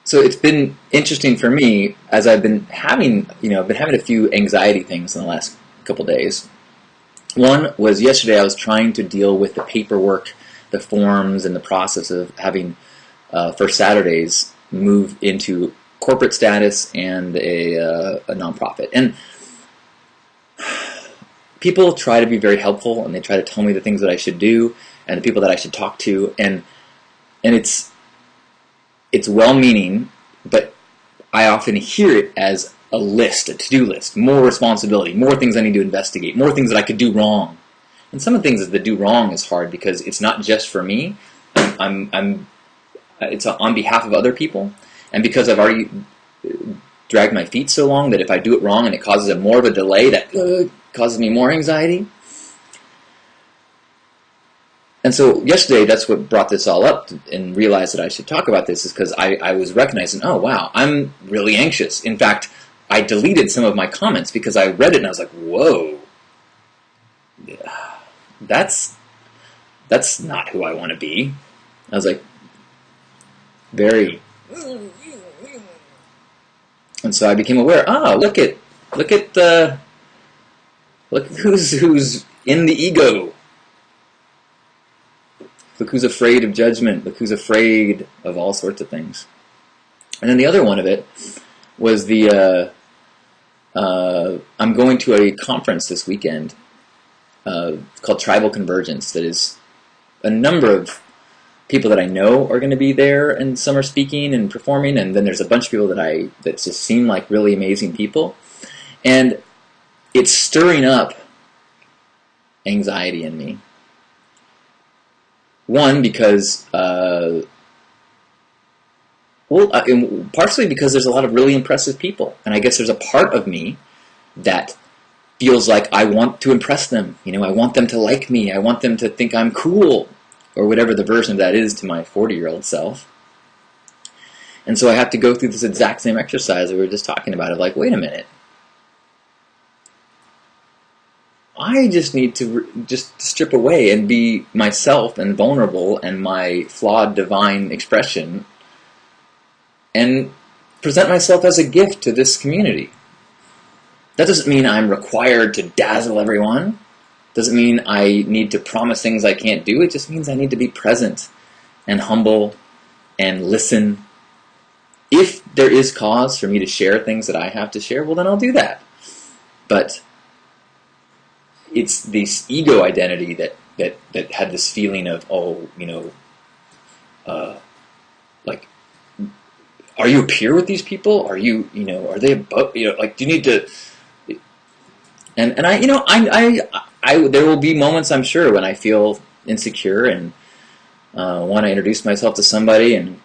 So it's been interesting for me as I've been having, I've been having a few anxiety things in the last couple days. One was yesterday I was trying to deal with the paperwork, the forms, and the process of having First Saturdays move into corporate status and a nonprofit. And people try to be very helpful, and they try to tell me the things that I should do and the people that I should talk to, and it's well-meaning, but I often hear it as a list, a to-do list, more responsibility, more things I need to investigate, more things that I could do wrong. And some of the things that do wrong is hard because it's not just for me. It's on behalf of other people, and because I've already dragged my feet so long that if I do it wrong and it causes more of a delay, that causes me more anxiety. And so yesterday, that's what brought this all up and realized that I should talk about this, is because I was recognizing, oh wow, I'm really anxious. In fact, I deleted some of my comments because I read it and I was like, whoa, that's not who I want to be. I was like, very, and so I became aware. Look who's in the ego. Look who's afraid of judgment. Look who's afraid of all sorts of things. And then the other one of it was I'm going to a conference this weekend called Tribal Convergence. That is a number of people that I know are going to be there, and some are speaking and performing, and then there's a bunch of people that just seem like really amazing people. And it's stirring up anxiety in me. One, because, partially because there's a lot of really impressive people, and I guess there's a part of me that feels like I want to impress them. I want them to like me. I want them to think I'm cool, or whatever the version of that is to my 40-year-old self. And so I have to go through this exact same exercise that we were just talking about, of like, wait a minute. I just need to just strip away and be myself and vulnerable and my flawed divine expression and present myself as a gift to this community. That doesn't mean I'm required to dazzle everyone. Doesn't mean I need to promise things I can't do. It just means I need to be present and humble and listen. If there is cause for me to share things that I have to share, well, then I'll do that. But it's this ego identity that had this feeling of, like, are you a peer with these people? Are you, are they above, do you need to, and there will be moments, I'm sure, when I feel insecure and want to introduce myself to somebody and,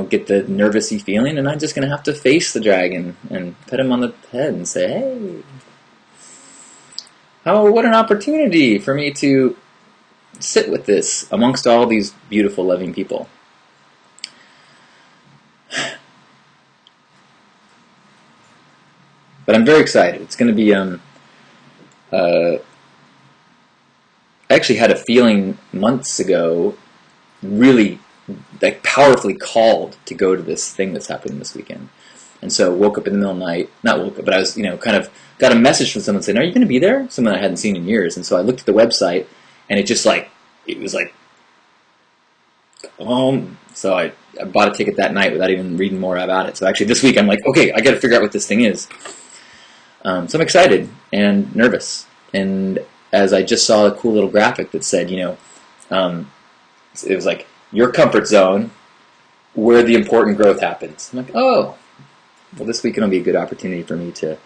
get the nervous-y feeling, and I'm just going to have to face the dragon and pet him on the head and say, hey, what an opportunity for me to sit with this amongst all these beautiful, loving people. But I'm very excited. It's going to be, I actually had a feeling months ago, really like powerfully called to go to this thing that's happening this weekend. And so woke up in the middle of the night, not woke up, but I was, kind of got a message from someone saying, are you going to be there? Someone I hadn't seen in years. And so I looked at the website, and it was like, so I bought a ticket that night without even reading more about it. So actually this week I'm like, okay, I got to figure out what this thing is. So I'm excited and nervous. And as I just saw a cool little graphic that said, it was like, your comfort zone, where the important growth happens. I'm like, oh, well, this weekend will be a good opportunity for me to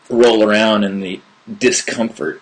roll around in the discomfort